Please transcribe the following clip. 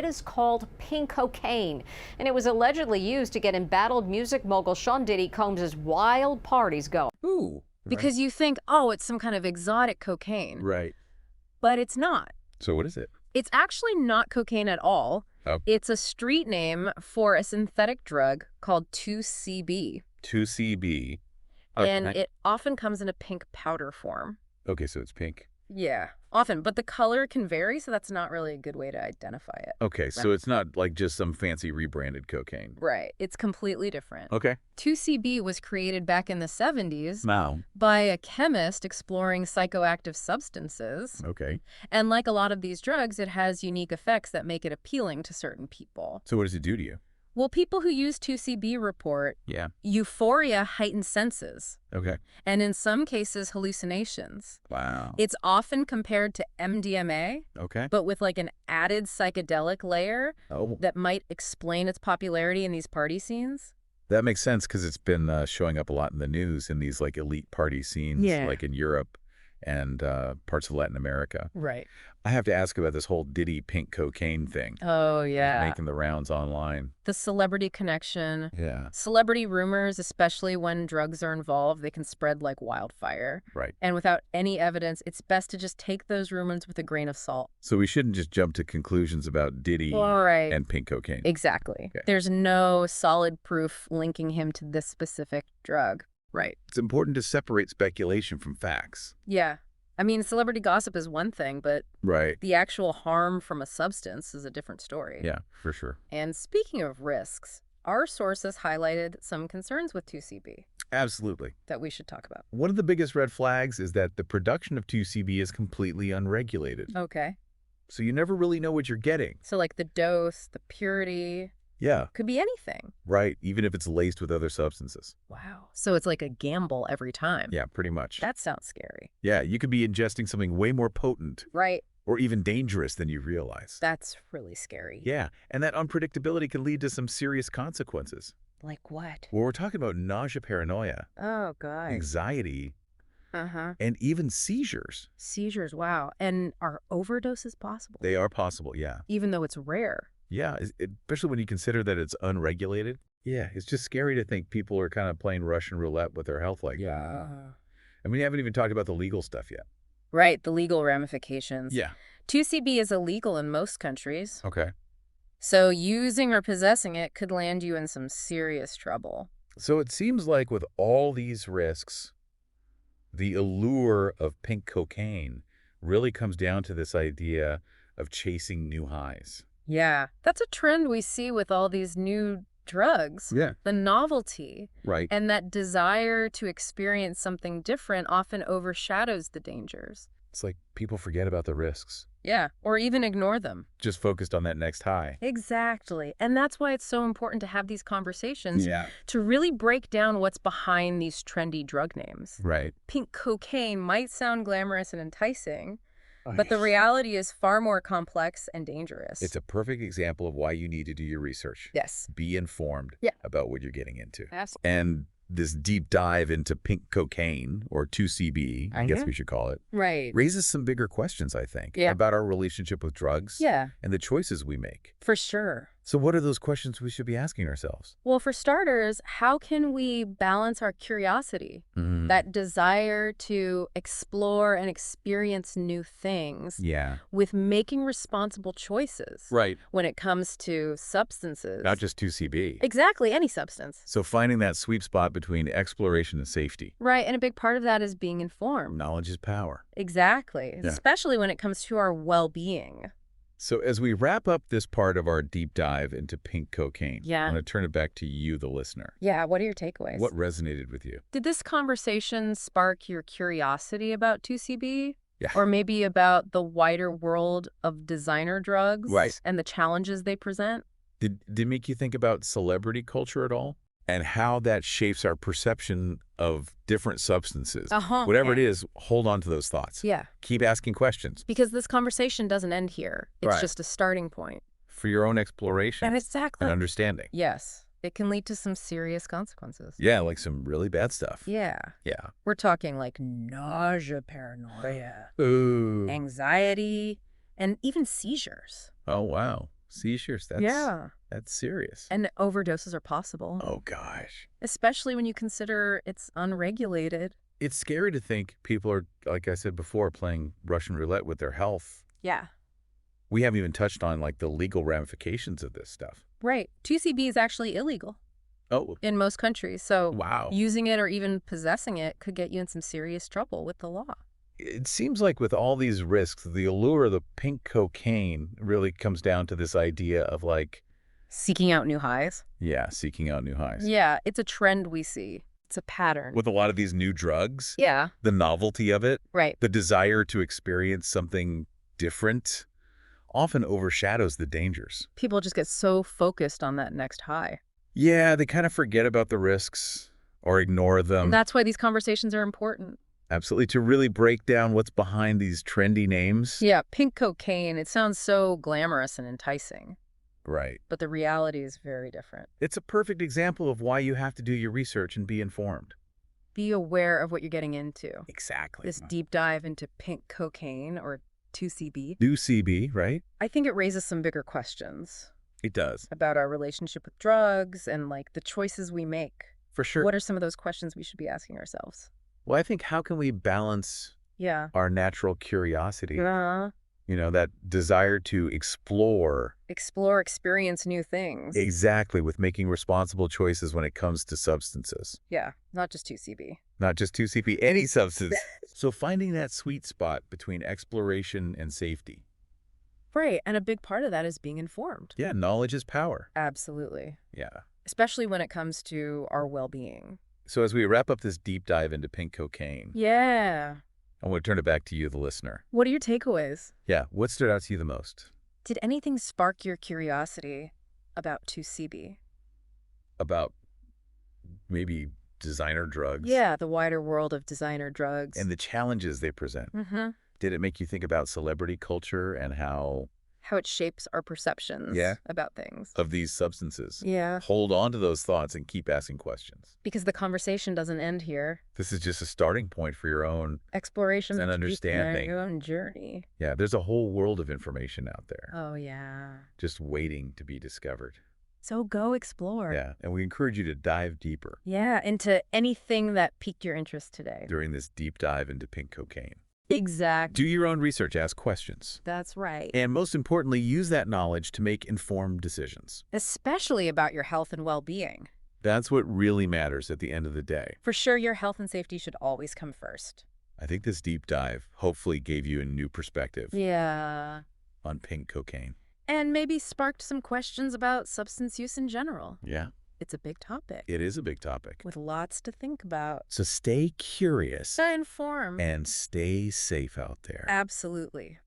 It is called pink cocaine, and it was allegedly used to get embattled music mogul Sean Diddy Combs' wild parties going. Ooh. Because you think, oh, it's some kind of exotic cocaine. Right. But it's not. So what is it? It's actually not cocaine at all. Oh. It's a street name for a synthetic drug called 2CB. 2CB. And it often comes in a pink powder form. Okay, so it's pink. Yeah, often. But the color can vary, so that's not really a good way to identify it. Okay, so it's not like just some fancy rebranded cocaine. Right. It's completely different. Okay. 2CB was created back in the 70s Now. by a chemist exploring psychoactive substances. Okay. And like a lot of these drugs, it has unique effects that make it appealing to certain people. So what does it do to you? Well, people who use 2CB report euphoria, heightened senses, Okay. and in some cases, hallucinations. Wow. It's often compared to MDMA, Okay. but with like an added psychedelic layer Oh, that might explain its popularity in these party scenes. that makes sense because it's been showing up a lot in the news in these like elite party scenes, like in Europe and parts of Latin America. Right. I have to ask about this whole Diddy pink cocaine thing. Oh, yeah. Making the rounds online. The celebrity connection. Yeah. Celebrity rumors, especially when drugs are involved, they can spread like wildfire. Right. And without any evidence, it's best to just take those rumors with a grain of salt. So we shouldn't just jump to conclusions about Diddy All right. and pink cocaine. Exactly. Okay. There's no solid proof linking him to this specific drug. Right. It's important to separate speculation from facts. Yeah. I mean, celebrity gossip is one thing, but Right. the actual harm from a substance is a different story. Yeah, for sure. And speaking of risks, our sources highlighted some concerns with 2CB Absolutely. that we should talk about. One of the biggest red flags is that the production of 2CB is completely unregulated. Okay. So you never really know what you're getting. So like the dose, the purity, Yeah, could be anything. right. Even if it's laced with other substances. Wow. So it's like a gamble every time. Yeah, pretty much. That sounds scary. Yeah, you could be ingesting something way more potent Right. or even dangerous than you realize. That's really scary. Yeah, and that unpredictability can lead to some serious consequences. Like what? Well, we're talking about nausea, paranoia, Oh, God. anxiety, Uh-huh. and even seizures. Seizures, wow. And are overdoses possible? They are possible, yeah. Even though it's rare. Yeah, especially when you consider that it's unregulated. Yeah, it's just scary to think people are kind of playing Russian roulette with their health like that. I mean, we haven't even talked about the legal stuff yet. Right, the legal ramifications. Yeah. 2CB is illegal in most countries. Okay. So using or possessing it could land you in some serious trouble. So it seems like with all these risks, the allure of pink cocaine really comes down to this idea of chasing new highs. Yeah, that's a trend we see with all these new drugs. Yeah. The novelty Right. and that desire to experience something different often overshadows the dangers. It's like people forget about the risks, Yeah, or even ignore them. just focused on that next high. Exactly. And that's why it's so important to have these conversations Yeah. to really break down what's behind these trendy drug names. Right. Pink cocaine might sound glamorous and enticing, but the reality is far more complex and dangerous. It's a perfect example of why you need to do your research. Yes. Be informed Yeah. about what you're getting into. Absolutely. And this deep dive into pink cocaine, or 2CB, I guess we should call it, Right. raises some bigger questions, I think, Yeah. about our relationship with drugs Yeah, and the choices we make. for sure. So what are those questions we should be asking ourselves? Well, for starters, how can we balance our curiosity, that desire to explore and experience new things, Yeah. with making responsible choices Right. when it comes to substances? Not just 2CB. Exactly, any substance. So finding that sweet spot between exploration and safety. Right, and a big part of that is being informed. Knowledge is power. Exactly, Yeah. especially when it comes to our well-being. So as we wrap up this part of our deep dive into pink cocaine, Yeah. I'm going to turn it back to you, the listener. Yeah, what are your takeaways? What resonated with you? Did this conversation spark your curiosity about 2CB? Yeah. Or maybe about the wider world of designer drugs Right. and the challenges they present? Did it make you think about celebrity culture at all? And how that shapes our perception of different substances? Whatever it is, hold on to those thoughts. Yeah, Keep asking questions because this conversation doesn't end here. It's Right. just a starting point. for your own exploration And exactly. and understanding. Yes, it can lead to some serious consequences. Yeah, like some really bad stuff. Yeah. Yeah. We're talking like nausea, paranoia, Ooh. anxiety, and even seizures. Oh, wow. Seizures, that's serious. And overdoses are possible, Oh, gosh. especially when you consider it's unregulated. It's scary to think people are, like I said before, playing Russian roulette with their health. Yeah. We haven't even touched on, like, the legal ramifications of this stuff. Right. 2CB is actually illegal Oh, in most countries, so wow. using it or even possessing it could get you in some serious trouble with the law. It seems like with all these risks, the allure of the pink cocaine really comes down to this idea of, like, Seeking out new highs? seeking out new highs. Yeah, it's a trend we see. It's a pattern. With a lot of these new drugs, Yeah, the novelty of it, right. the desire to experience something different often overshadows the dangers. People just get so focused on that next high. Yeah, they kind of forget about the risks or ignore them. And that's why these conversations are important. Absolutely, to really break down what's behind these trendy names. Yeah, pink cocaine, it sounds so glamorous and enticing, Right. but the reality is very different. It's a perfect example of why you have to do your research and be informed. Be aware of what you're getting into. Exactly. This deep dive into pink cocaine, or 2CB, Do CB, right? I think it raises some bigger questions It does. about our relationship with drugs and, like, the choices we make. For sure. What are some of those questions we should be asking ourselves? Well, I think how can we balance Yeah. our natural curiosity? Uh, You know, that desire to explore. Explore, experience new things. Exactly, with making responsible choices when it comes to substances. Yeah, not just 2CB. Not just 2CP, any substance. So finding that sweet spot between exploration and safety. Right, and a big part of that is being informed. Yeah, knowledge is power. Absolutely. Yeah. Especially when it comes to our well-being. So as we wrap up this deep dive into pink cocaine, Yeah. I want to turn it back to you, the listener. What are your takeaways? Yeah, what stood out to you the most? Did anything spark your curiosity about 2CB? About maybe designer drugs? Yeah, the wider world of designer drugs. And the challenges they present. Mm-hmm. Did it make you think about celebrity culture and how it shapes our perceptions about things. of these substances? Yeah. Hold on to those thoughts and keep asking questions. Because the conversation doesn't end here. This is just a starting point for your own Exploration and of understanding. your own journey. Yeah, there's a whole world of information out there Oh, yeah. just waiting to be discovered. So go explore. Yeah, and we encourage you to dive deeper Yeah, into anything that piqued your interest today. during this deep dive into pink cocaine. Exactly. Do your own research, ask questions, That's right. and most importantly, use that knowledge to make informed decisions. Especially about your health and well-being. That's what really matters at the end of the day. For sure, your health and safety should always come first. I think this deep dive hopefully gave you a new perspective Yeah. on pink cocaine. And maybe sparked some questions about substance use in general. Yeah, It's a big topic it is a big topic. with lots to think about. So stay curious Stay informed. and stay safe out there. Absolutely.